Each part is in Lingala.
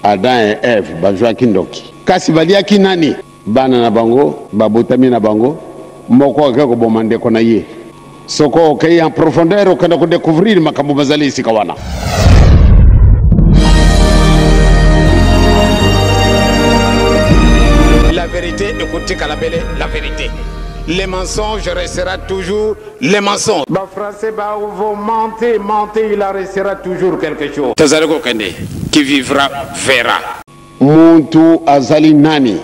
Adam et Eve bazwaki ndoki kasi baliaki nani bana na bango babotami na bango moko akako koboma ndeko na ye soko okei en profondeur okenda kodécouvrir makambo bazali esika wana. La vérité, écoutez Kalabele, la vérité. Les mensonges restera toujours les mensonges. Bah français, bah vous mentez, il en restera toujours quelque chose. Tazareko Kende, qui vivra verra. Muntu azali nani?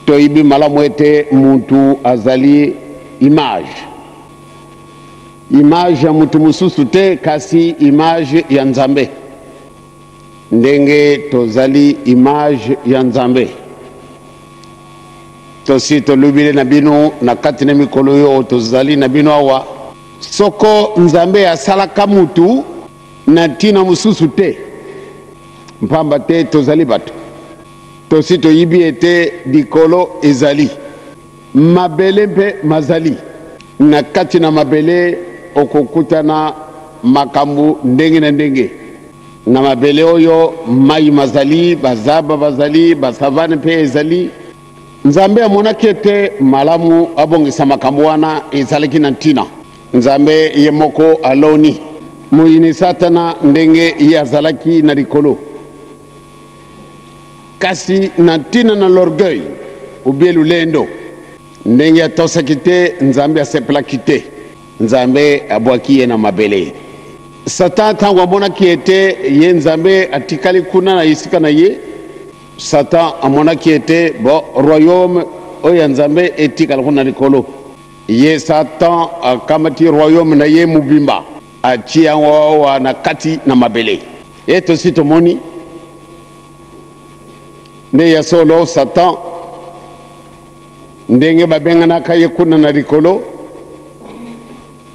Toibi malamwete muntu azali image. Image ya mutu mususu te kasi image ya Nzambe. Ndenge tozali image ya Nzambe. Tosi tolubile na bino na kati na mikolo yo tozali na bino awa soko Nzambe asalaka mutu na tina mususu te mpamba te tozali bato tosi toyibi ete dikolo ezali mabele mpe mazali na kati na mabele okokutana makambu ndenge na ndenge na mabele oyo mai mazali bazaba bazali basavane mpe ezali Nzambe amonaki ete malamu abongisa makambo wana ezalaki na ntina Nzambe ye moko aloni muyini satana ndenge ye azalaki na likolo kasi na ntina na l'orgueil ubie lulendo ndenge atosaki te Nzambe asepelaki te Nzambe abwaki ye na mabele Satan ntango amonaki ete ye Nzambe atikali kuna na esika na ye Satan amonaki ete bo royaume oya Nzambe etikala kuna likolo ye Satan akamati royaume na ye mubimba atia wa na kati na mabele eto sitomoni ne ya solo Satan ndenge babengana kaye kuna na likolo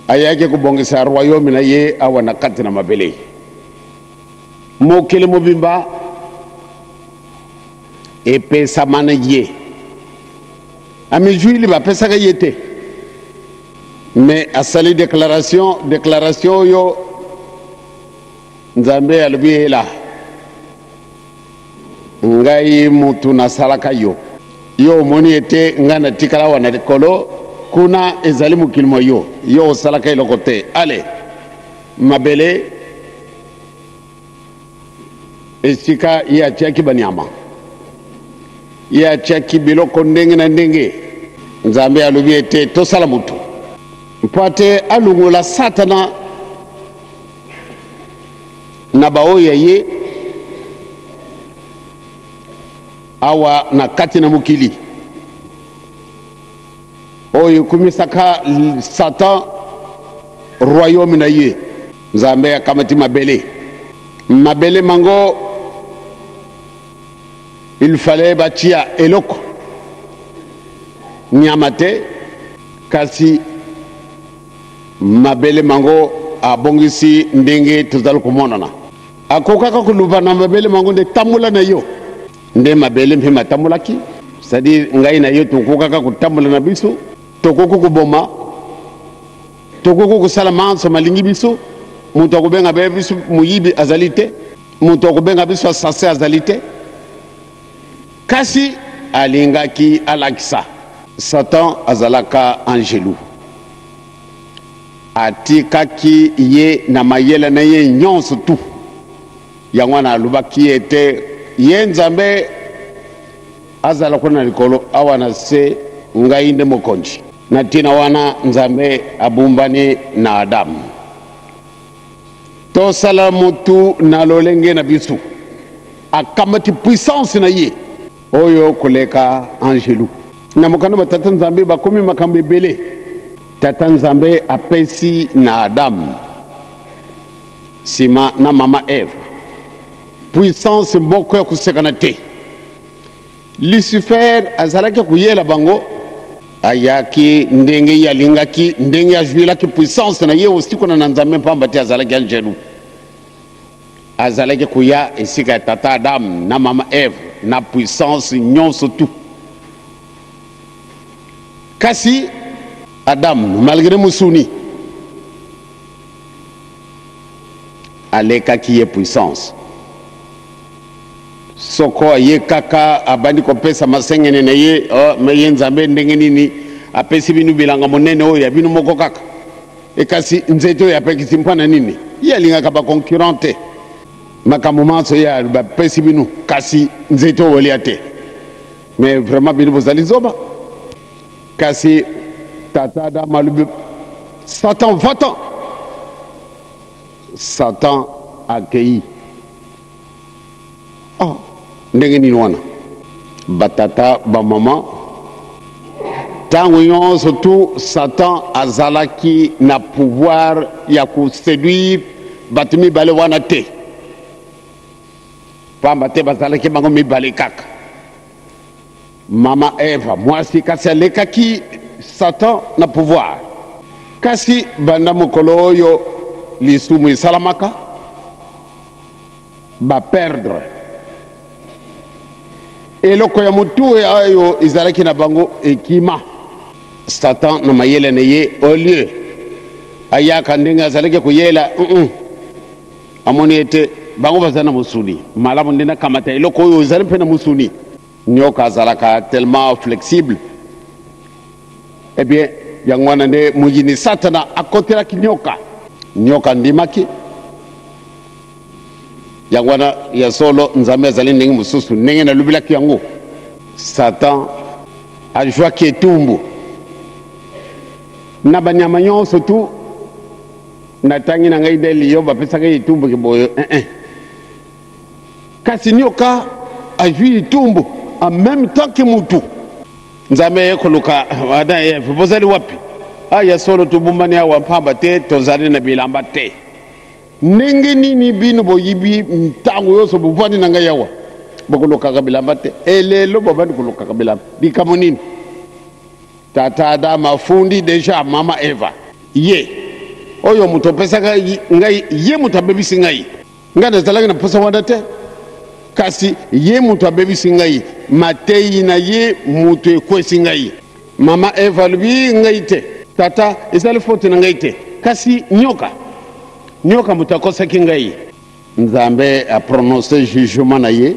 ayake kubongesa royaume na ye awa na kati na mabele mokele mubimba epesa mana ye amijuili bapesaka ye te mais asali déclaration yo Nzambe alobi ela ngai mutu nasalaka yo omoni ete nga na tikala wana likolo kuna ezali mokilimo yo osalaka eloko te ale mabele esika ye atiaki banyama ya chaki biloko ndenge na ndenge Nzambe alobi ete tosala mutu mpate alungola Satana na baoya ye awa na kati na mokili oyo kumisaka Satan royaume na ye Nzambe akamati mabele mango il fallait batia eloko nyamate kasi mabele mango abongisi ndenge tozali komonana akokaka kuluba na mabele mango nde tamula na yo nde mabele mpe matamulaki c'est-à-dire ngai na yo tokokaka kutambula na biso tokoko kuboma tokoko kusala manso malingi biso mutu akobenga be biso muyibi azali te mutu akobenga biso asase azali te kasi alingaki alakisa Satan azalaka angelu atikaki ye na mayele na ye nyonso tu yango na alobaki ete ye Nzambe azala kuna likolo awa na se ngai nde mokonzi na tina wana Nzambe abumbani na Adamu tosala mutu na lolenge na biso akamati puissance na ye oyo koleka angelu na mokano batata Nzambe bakomi makambo ebele tata Nzambe apesi na Adamu sima na mama Eve puissance moko ya kusekana te Lucifer azalaki kuyela bango ayaki ndenge yalingaki ndenge ajuilaki puissance na ye osiko na Nzambe pamba te azalaki angelu azalaki kuya esika ya tata Adamu na mama Eve na puissance nyonso tu kasi Adamu malgré musuni alekaki ye puissance soko aye kaka abandi kopesa masengene na ye me ye nzambe ndenge nini apesi binu bilanga monene oyo ya binu moko kaka ekasi nzeto ya pekisi mpana nini ye alingaka baconcurrente makambo manso ya bapesi binu kasi nzeto olia te mais vraiment binu bozali zoba kasi tata Adam alubi Satan va-t'en. Satan accueilli. Oh, ndenge nini wana batata ba mama tango nyonso tu Satan azalaki na pouvoir ya kuséduire batu mibale wana te pamba te bazalaki bango mibale kaka mama Eva mwasi kasi alekaki Satan na pouvoir kasi banda mokolo oyo lisumu esalamaka ba perdre eloko ya mutu ayo izalaki na bango ekima Satan na mayele na ye au lieu ayaka ndenge azalaki kuyela amoni ete bango baza na musuni malamu ndena kamata eloko oyo ezali mpe na musuni nyoka azalaka tellement flexible eh bien yango wana nde mujini Satana akotelaki nyoka ndimaki yango wana ya solo nzambe azali ndenge mosusu ndenge nalubilaki yango Satan ajwaki etumbu na banyama nyonso tu natangi na ngai nde liyo bapesaka etumbu kiboyo kasi nyoka ajwi etumbu en même temps que mutu nzambe yekoluka wada yefu bozali wapi ya solo tubumbani awa mpamba te tozali na bilamba te ndenge nini bino boyibi ntango yoso buvandi na ngai yawa bokolokaka bilamba te elelo bobandi kolokaka bilamba bikamo nini tata Adam afundi deja mama Eva ye oyo mutu opesaka ngai ye mutu abebisi ngai nazalaki na posa wana te kasi ye mutu abebisi ngai matei na ye mutu ekwesi ngai mama Eva lubi ngai te tata ezali fote na ngai te kasi nyoka mutu akosaki ngai nzambe a prononcé jugement na ye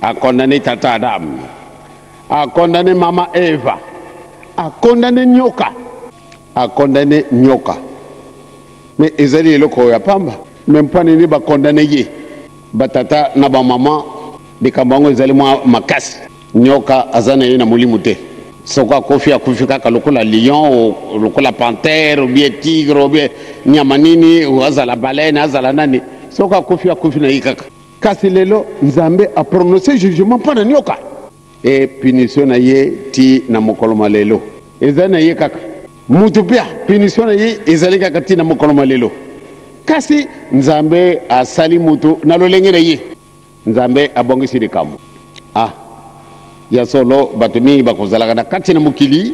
a condamné tata Adam a condamné mama Eva a condamné nyoka mais ezali eloko ya pamba même pas nini ba condamné ye batata na ba mama likambo yango ezali mwa makasi nyoka azana ye na mulimu te soko akofi kaka lokola lion lokola panthère ou bien tigre ou bien nyama nini azala baleine azala nani soko akofi na ye kaka kasi lelo nzambe a prononcé jugement mpona nyoka e punition na ye ti na mokolo malelo ezali na ye kaka mutu pia punition na ye ezali kaka ti na mokolo malelo kasi nzambe asali mutu na lolenge na ye nzambe abongisi likambo ya solo bato mingi bakozalaka na kati na mokili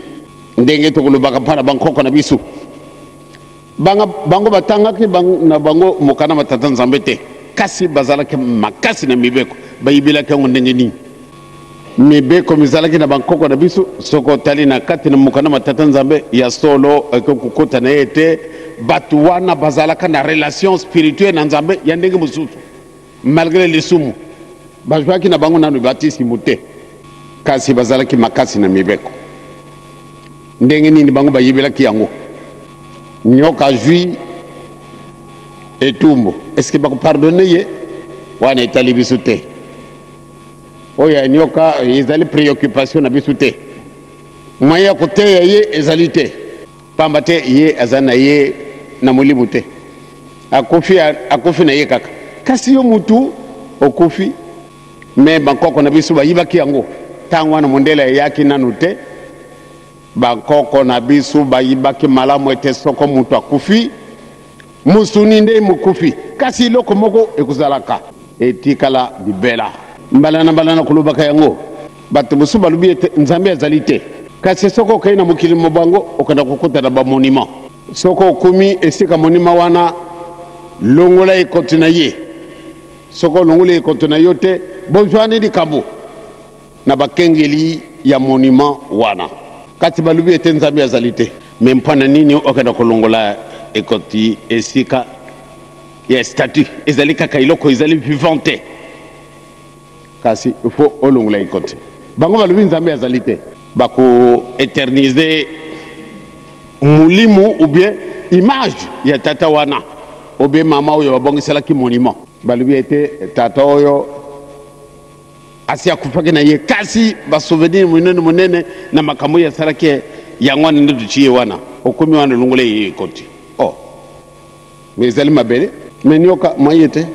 ndenge tokolobaka mpona bankoko na biso bango batangaki na bango mokana matata nzambe te kasi bazalaki makasi na mibeko bayibelaki yango ndenge nini mibeko mizalaki na bankoko na biso soko otali na kati na mokana matata nzambe ya solo kokokota na ye te bato wana bazalaka na relation spirituelle na nzambe ya ndenge mosusu malgré lisumu bazwaki na bango nanu batisimu te kasi bazalaki makasi na mibeko ndenge nini bango bayibelaki yango nyoka jui etumbu est-ce que bakopardonne ye wana etali biso te oyo ya nyoka ezali préoccupation na biso te moyen ya koteya ye ezali te pamba te ye aza na ye na molimo te akufi na ye kaka kasi yo mutu okufi me bankoko na biso bayibaki yango ntango wana mondele eyaki nanu te bankoko na biso bayibaki malamu ete soko mutu akufi musuni nde mokufi kasi eloko moko ekozalaka etikala libela mbalana kolobaka yango bato mosusu balobi ete nzambe azali te kasi soko okei na mokili mobango okenda kokutana bamonima soko okumi esika monima wana longola ekoto na ye soko longola ekoto na yo te bozwani likambo na bakengeli ya monima wana kati balobi ete nzambe azali te me mpona nini okenda kolongola ekoti esika ya statut ezali kaka iloko ezali vivant te kasi fo olongula ikote bango balobi nzambe azali te bako éterniser mulimu ou bien image ya tata wana ou bien mama oyo babongiselaki monument balobi ete tata oyo asi akufaki na ye kasi basouvenir monene na makambo ya salaki yango wana nde tuciye wana okomi wana olongula ye ikote mais ezali mabele mais nioka moye te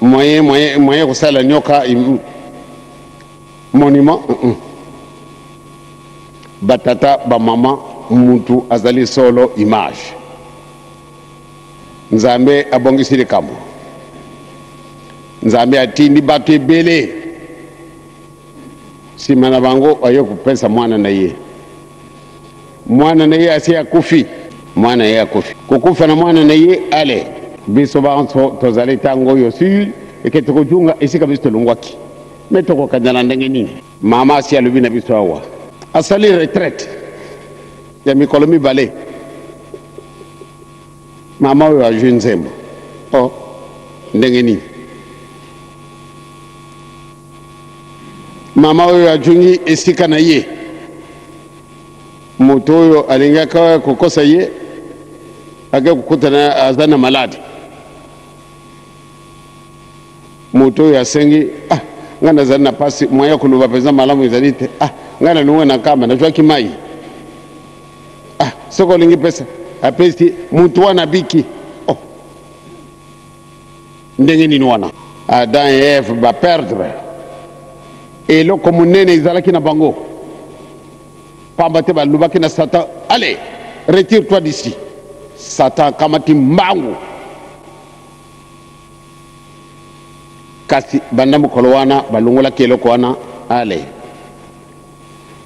moyen kosala nioka monument batata bamama mutu azali solo image nzambe abongisi likambo nzambe atindi bato ebele nsima na bango aye kopesa mwana na ye asi akufi mwana ye akufi kokufa na mwana na ye ale biso banso tozali ntango oyo sur eke tokotunga esika biso tolongwaki me tokokandana ndenge nini mama asi alobi na biso awa asali retraite ya mikolo mibale mama oyo azwi nzembo ndenge nini mama oyo ajungi esika na ye moto oyo alingaka kokosa ye ake kokutana aza na maladi moto oyo asengi nga nazali na pasi moya koloba mpenza malamu ezali te nga nanunga na kamba nazwaki mai soki olingi pesa apesi mutu wana abiki ndenge nini wana Adam et Ève baperdre eloko monene ezalaki na bango pamba te balobaki na Satan allez retire-toi d'ici Satan akamati mbangu kasi banda mokolo wana balongolaki eloko wana ale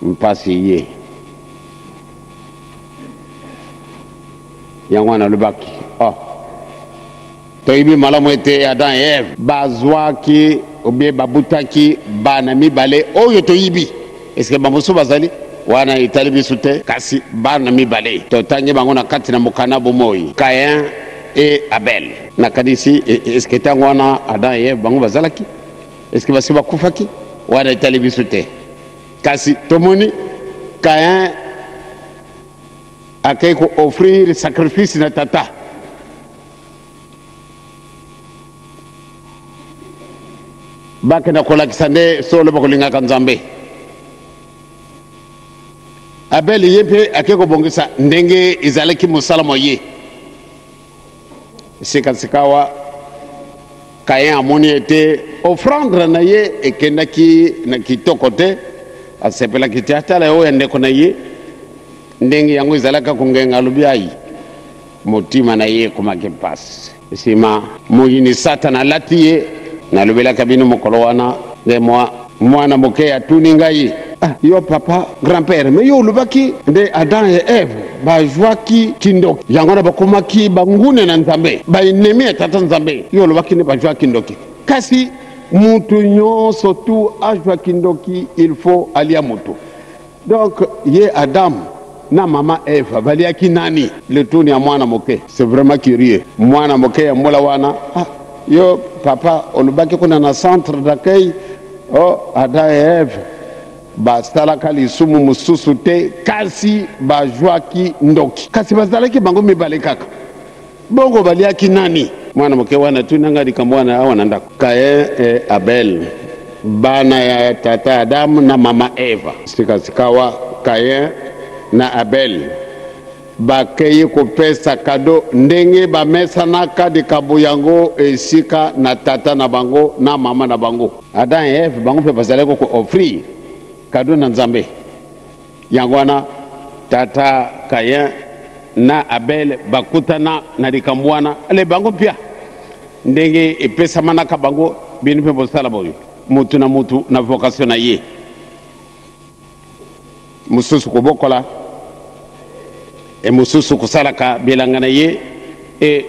mpasi ye yango wana alobaki toyebi malamu ete Adam et Ève bazwaki obie babutaki bana mibale oyo toyibi eske bamosusu bazali wana etali biso te kasi bana mibale totangi bango na kati na mokana bomoi Caïn et Abel nakanisi eske ntango wana Adam et Ève bango bazalaki eske basi bakufaki wana etali biso te kasi tomoni Caïn akei ko offrir sacrifice na tata bakenda kolakisa nde solo bakolingaka nzambe Abel ye mpe ake kobongisa ndenge ezalaki mosala mwa ye sikasika awa Caïn amoni ete offrande na ye ekendaki na kitoko te asepelaki te atala oyo ya ndeko na ye ndenge yango ezalaka kongenga alobi ai motima na ye ekomaki mpasi nsima moyini Satana alati ye nalobelaka bino mokolo wana nde mwana moke atuni ngai yo papa grand-père me yo olobaki nde Adam et Ève bazwaki kindoki yango wana bakomaki bangune na nzambe baenemi ya tata nzambe yo olobaki nde bazwaki kindoki kasi mutu nyonso tu azwa kindoki il faut alia moto donc ye Adam na mama Ève baliaki nani le tuni ya mwana moke c'est vraiment curieux mwana moke ya mbola wana yo papa olobaki kuna na centre d'accueil Adam et Ève basalaka lisumu mosusu te kasi bazwaki ndoki kasi bazalaki bango mibale kaka bongo baliaki nani mwana moke wana tunanga likambo wana awa na ndako Caïn et Abel bana ya tata Adamu na mama Eva sikasikawa Caïn na Abel bakei kopesa kado ndenge bamesanaka likambo yango esika na tata na bango na mama na bango Adam et Ève bango mpe bazalaki ko-offrir kado na nzambe yango wana tata Caïn na Abel bakutana na likambo wana ale bango pia ndenge epesamanaka bango bino mpe bosala boyo mutu na vocation na ye mosusu kobokola et mosusu kosalaka bilanga na ye et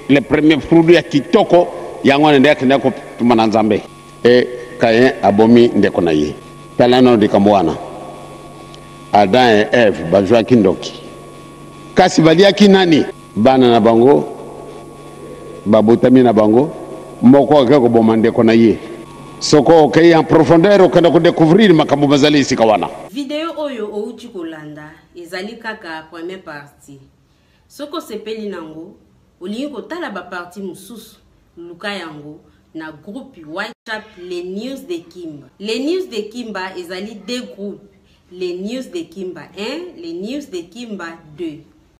le premier fruit ya kitoko yango wana nde akenda kotuma na nzambe et Caïn abomi ndeko na ye tala no likambo wana Adam et Ève bazwaki ndoki kasi baliaki nani bana na bango babotami na bango moko akeko bomande kona ye soko okay en profondeur okenda ko découvrir makambo bazali sika wana. Video oyo outi kolanda ezali kaka première partie. Soko sepeli nango olingi kotala ba partie mususu luka yango na groupe WhatsApp les news de Kimba. Les news de Kimba ezali deux groupes. Les news de Kimba 1, les news de Kimba 2.